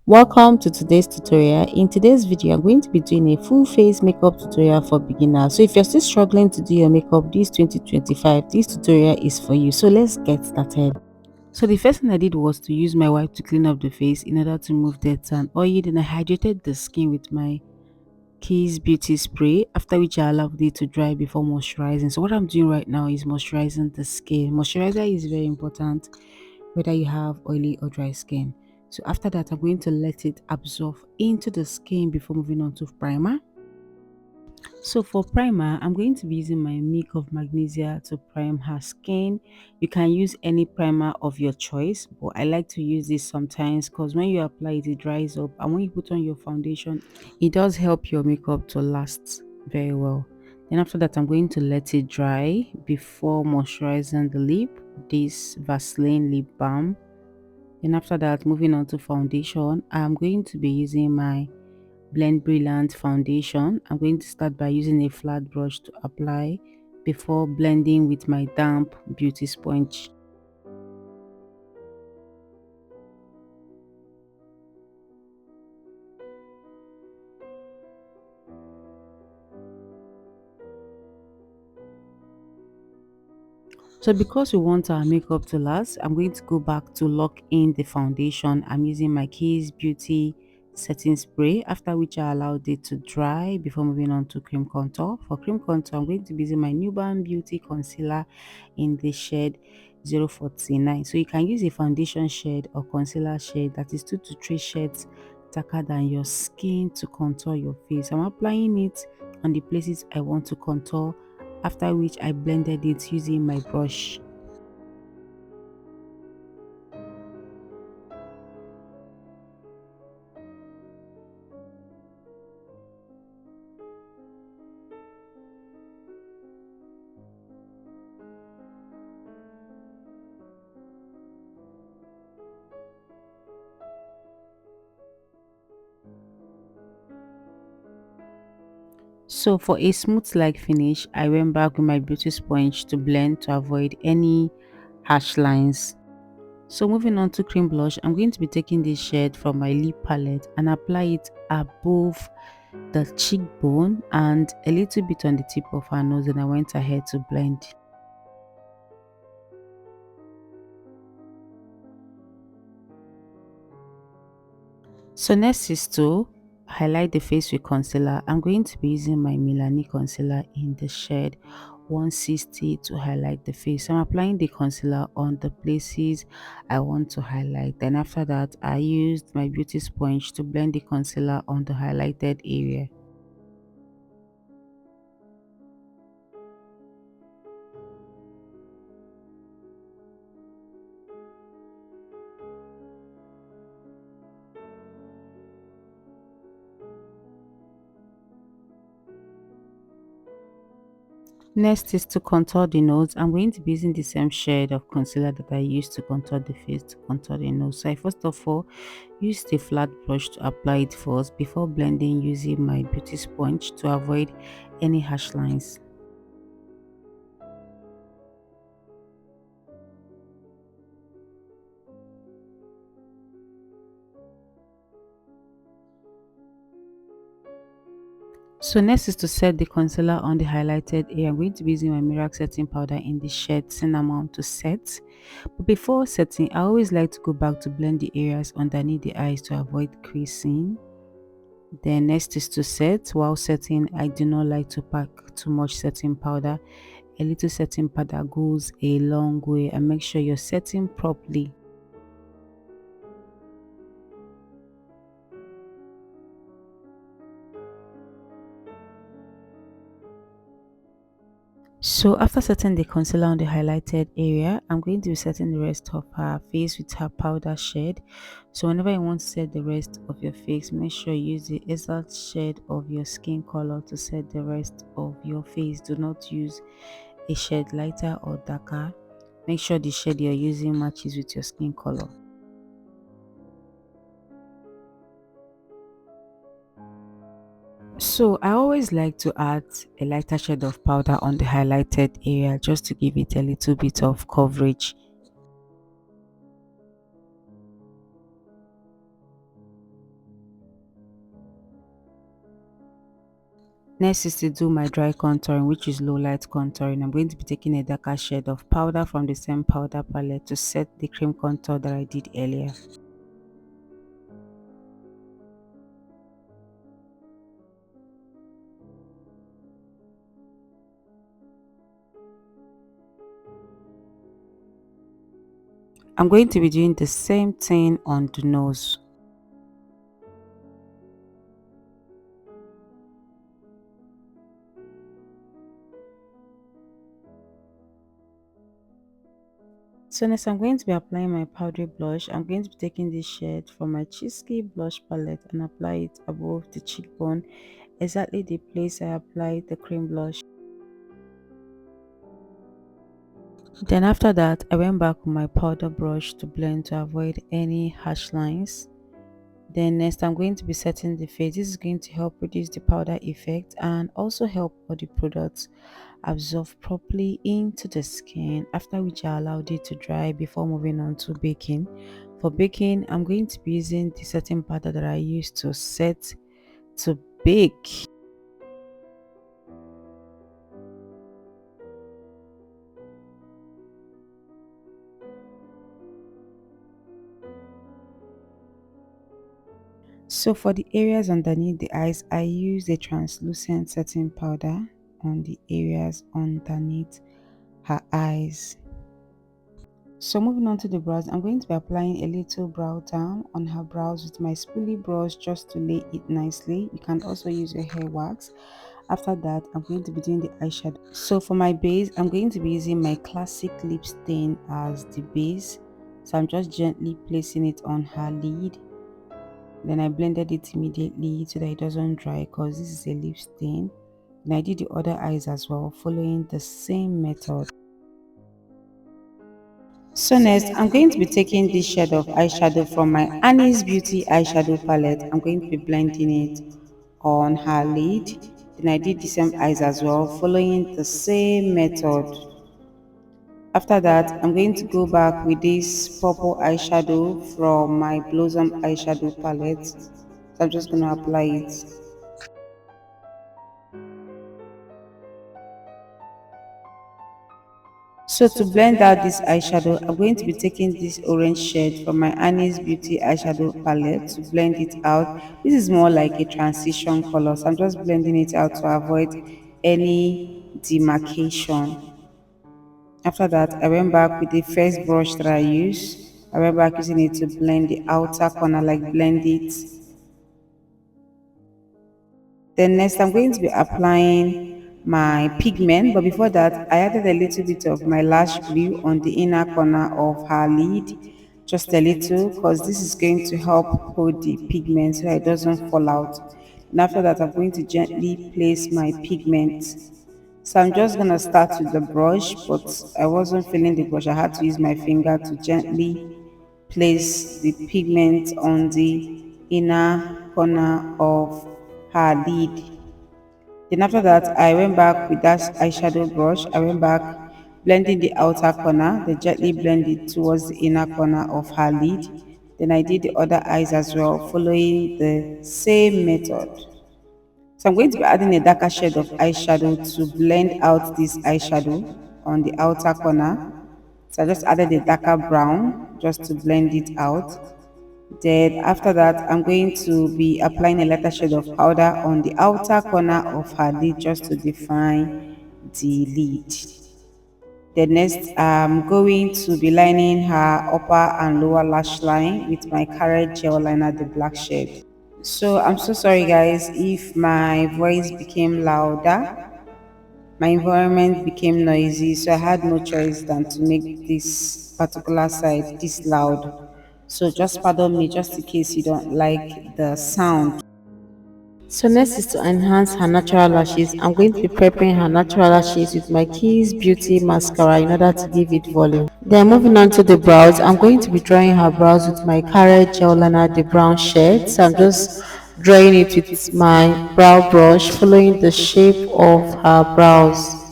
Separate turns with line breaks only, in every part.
Welcome to today's tutorial. In today's video, I'm going to be doing a full face makeup tutorial for beginners. So if you're still struggling to do your makeup this 2025, this tutorial is for you. So let's get started. So the first thing I did was to use my wipe to clean up the face in order to remove dirt and oil. Then I hydrated the skin with my Kiss Beauty Spray, after which I allowed it to dry before moisturizing. So what I'm doing right now is moisturizing the skin. Moisturizer is very important whether you have oily or dry skin. So after that, I'm going to let it absorb into the skin before moving on to primer. So for primer, I'm going to be using my Milk of Magnesia to prime her skin. You can use any primer of your choice, but I like to use this sometimes because when you apply it, it dries up, and when you put on your foundation, it does help your makeup to last very well. Then after that, I'm going to let it dry before moisturizing the lip. This Vaseline lip balm. Then after that, moving on to foundation, I'm going to be using my Blend Brilliant foundation. I'm going to start by using a flat brush to apply before blending with my damp beauty sponge. So because we want our makeup to last, I'm going to go back to lock in the foundation. I'm using my Kiss Beauty setting spray, after which I allowed it to dry before moving on to cream contour. For cream contour, I'm going to be using my Newborn Beauty concealer in the shade 049. So you can use a foundation shade or concealer shade that is 2 to 3 shades darker than your skin to contour your face. I'm applying it on the places I want to contour, after which I blended it using my brush. So for a smooth like finish, I went back with my beauty sponge to blend to avoid any harsh lines. So moving on to cream blush, I'm going to be taking this shade from my lip palette and apply it above the cheekbone and a little bit on the tip of her nose, and I went ahead to blend. So next is to highlight the face with concealer. I'm going to be using my Milani concealer in the shade 160 to highlight the face. So I'm applying the concealer on the places I want to highlight. Then after that, I used my beauty sponge to blend the concealer on the highlighted area. Next is to contour the nose. I'm going to be using the same shade of concealer that I used to contour the face to contour the nose. So I first of all used a flat brush to apply it first before blending using my beauty sponge to avoid any harsh lines. So next is to set the concealer on the highlighted area. I'm going to be using my Miracle setting powder in the shade Cinnamon to set. But before setting, I always like to go back to blend the areas underneath the eyes to avoid creasing. Then next is to set. While setting, I do not like to pack too much setting powder. A little setting powder goes a long way, and make sure you're setting properly. So after setting the concealer on the highlighted area, I'm going to be setting the rest of her face with her powder shade. So whenever you want to set the rest of your face, make sure you use the exact shade of your skin color to set the rest of your face. Do not use a shade lighter or darker. Make sure the shade you're using matches with your skin color. So I always like to add a lighter shade of powder on the highlighted area just to give it a little bit of coverage. Next is to do my dry contouring, which is low light contouring. I'm going to be taking a darker shade of powder from the same powder palette to set the cream contour that I did earlier. I'm going to be doing the same thing on the nose. So next I'm going to be applying my powdery blush. I'm going to be taking this shade from my Cheesecake blush palette and apply it above the cheekbone, exactly the place I applied the cream blush. Then after that, I went back with my powder brush to blend to avoid any harsh lines. Then next I'm going to be setting the face. This is going to help reduce the powder effect and also help all the products absorb properly into the skin, after which I allowed it to dry before moving on to baking. For baking, I'm going to be using the setting powder that I used to set to bake. So for the areas underneath the eyes, I use a translucent setting powder on the areas underneath her eyes. So moving on to the brows, I'm going to be applying a little brow down on her brows with my spoolie brush just to lay it nicely. You can also use your hair wax. After that, I'm going to be doing the eyeshadow. So for my base, I'm going to be using my classic lip stain as the base. So I'm just gently placing it on her lid. Then I blended it immediately so that it doesn't dry, because this is a lip stain. And I did the other eyes as well, following the same method. So next, I'm going to be taking this shade of eyeshadow from my Annie's Beauty eyeshadow palette. I'm going to be blending it on her lid. Then I did the same eyes as well, following the same method. After that, I'm going to go back with this purple eyeshadow from my Blossom eyeshadow palette. So I'm just going to apply it. So to blend out this eyeshadow, I'm going to be taking this orange shade from my Annie's Beauty eyeshadow palette to blend it out. This is more like a transition color, so I'm just blending it out to avoid any demarcation. After that, I went back with the first brush that I used. I went back using it to blend the outer corner, like blend it. Then next I'm going to be applying my pigment, but before that I added a little bit of my lash glue on the inner corner of her lid, just a little, because this is going to help hold the pigment so that it doesn't fall out. And after that I'm going to gently place my pigment. So I'm just going to start with the brush, but I wasn't feeling the brush. I had to use my finger to gently place the pigment on the inner corner of her lid. Then after that, I went back with that eyeshadow brush. I went back blending the outer corner, then gently blend it towards the inner corner of her lid. Then I did the other eyes as well, following the same method. So I'm going to be adding a darker shade of eyeshadow to blend out this eyeshadow on the outer corner. So I just added a darker brown just to blend it out. Then after that, I'm going to be applying a lighter shade of powder on the outer corner of her lid just to define the lid. The next, I'm going to be lining her upper and lower lash line with my Carrot gel liner, the black shade. So I'm so sorry guys if my voice became louder. My environment became noisy, so I had no choice than to make this particular side this loud. So just pardon me just in case you don't like the sound. So next is to enhance her natural lashes. I'm going to be prepping her natural lashes with my Keys Beauty mascara in order to give it volume. Then moving on to the brows, I'm going to be drawing her brows with my Carrot gel liner, the brown shade. So I'm just drawing it with my brow brush, following the shape of her brows.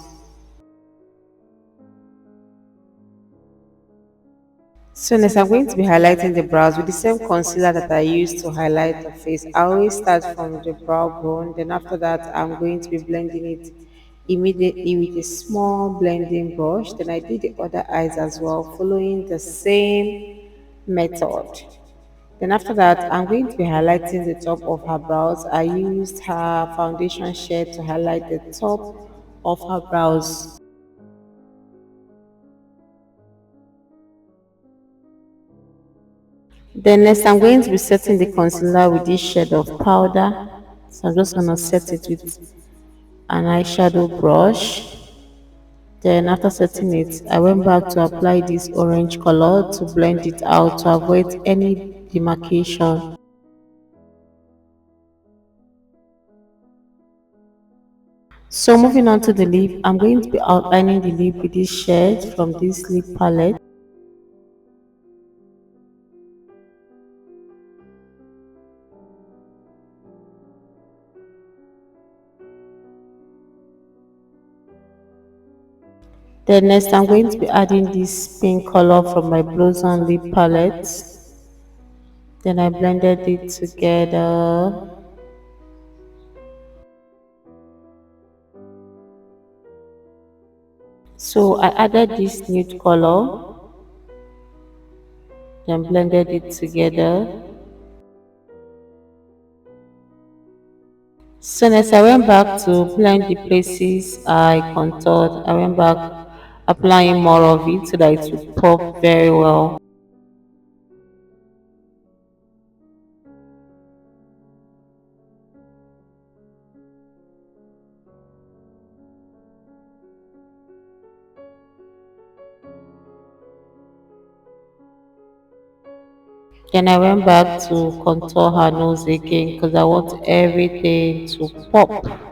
So next I'm going to be highlighting the brows with the same concealer that I used to highlight the face. I always start from the brow bone, then after that I'm going to be blending it immediately with a small blending brush. Then I did the other eyes as well, following the same method. Then after that, I'm going to be highlighting the top of her brows. I used her foundation shade to highlight the top of her brows. Then next, I'm going to be setting the concealer with this shade of powder. So I'm just going to set it with an eyeshadow brush. Then after setting it, I went back to apply this orange color to blend it out to avoid any demarcation. So moving on to the lip, I'm going to be outlining the lip with this shade from this lip palette. Then next I'm going to be adding this pink color from my Blossom lip palette. Then I blended it together. So I added this nude color, then blended it together. So next I went back to blend the places I contoured. I went back applying more of it so that it would pop very well. Then I went back to contour her nose again because I want everything to pop.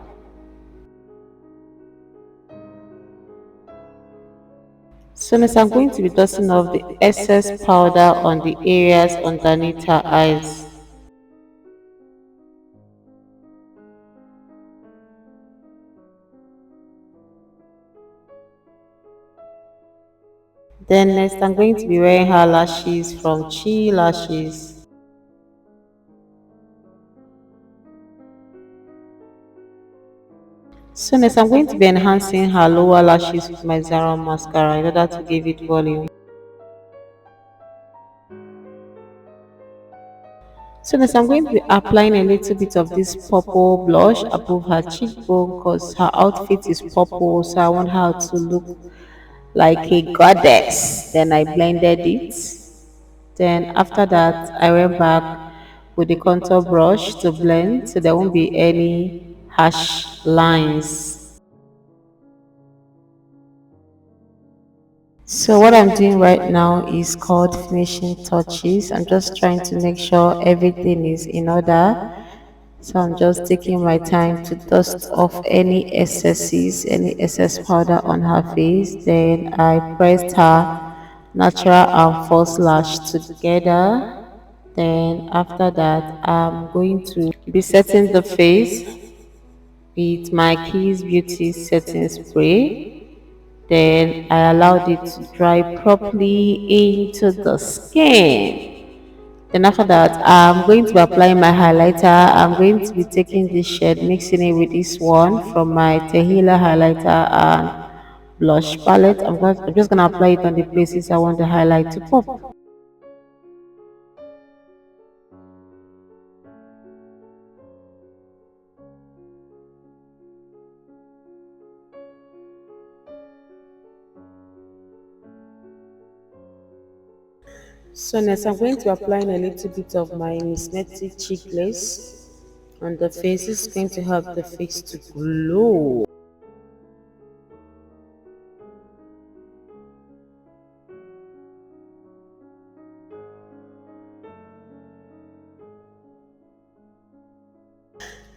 So next I'm going to be dusting off the excess powder on the areas underneath her eyes. Then next I'm going to be wearing her lashes from Chi Lashes. So next I'm going to be enhancing her lower lashes with my Zara mascara in order to give it volume. So next I'm going to be applying a little bit of this purple blush above her cheekbone because her outfit is purple, so I want her to look like a goddess. Then I blended it. Then after that I went back with the contour brush to blend so there won't be any harsh lines. So what I'm doing right now is called finishing touches. I'm just trying to make sure everything is in order. So I'm just taking my time to dust off any excesses, any excess powder on her face. Then I pressed her natural and false lash together. Then after that, I'm going to be setting the face with my Kiss Beauty setting spray. Then I allowed it to dry properly into the skin. Then after that, I'm going to be applying my highlighter. I'm going to be taking this shade, mixing it with this one from my Tehila highlighter and blush palette. I'm just going to apply it on the places I want the highlight to pop. So next, I'm going to be applying a little bit of my Mismetic cheek lace on the face. It's going to help the face to glow.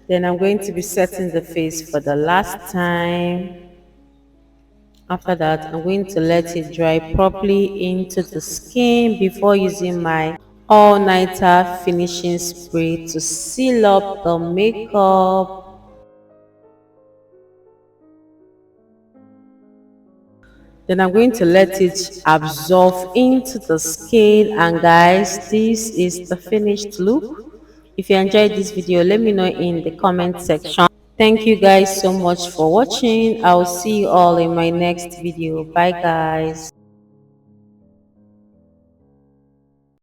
Then I'm going to be setting the face for the last time. After that, I'm going to let it dry properly into the skin before using my all-nighter finishing spray to seal up the makeup. Then I'm going to let it absorb into the skin. And guys, this is the finished look. If you enjoyed this video, let me know in the comment section. Thank you guys so much for watching. I'll see you all in my next video. Bye guys.